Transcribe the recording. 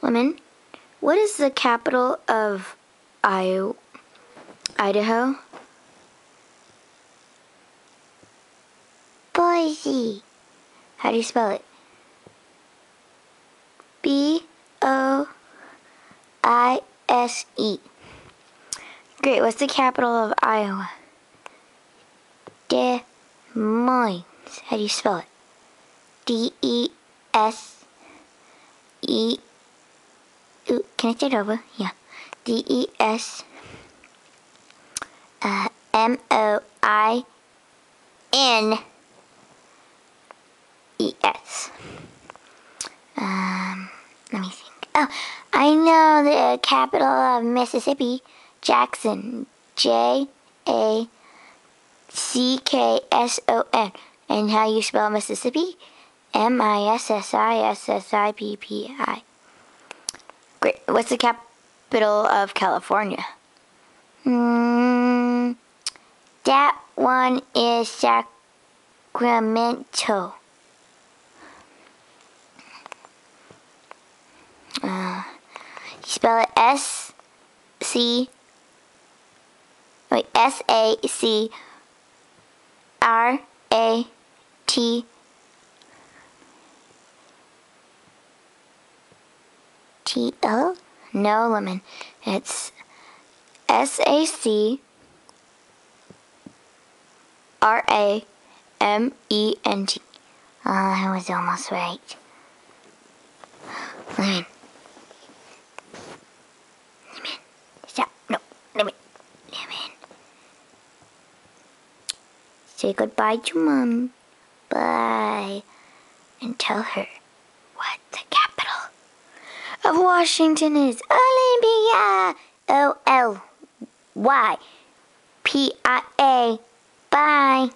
Lemon, what is the capital of Idaho? Boise. How do you spell it? B-O-I-S-E. Great. What's the capital of Iowa? Des Moines. How do you spell it? D-E-S-E. Ooh, can I start over? Yeah. D-E-S M-O-I-N-E-S. Let me think. Oh, I know the capital of Mississippi. Jackson. J-A-C-K-S-O-N. And how you spell Mississippi? M-I-S-S-I-S-S-I-P-P-I. Great. What's the capital of California? That one is Sacramento. You spell it S-A-C-R-A-T-T-O? No, Lemon. It's S-A-C-R-A-M-E-N-T. I was almost right. Lemon. Stop. No. Lemon. Say goodbye to Mom. Bye. And tell her what the capital of Washington is. Olympia. O-L-Y-P-I-A. Bye.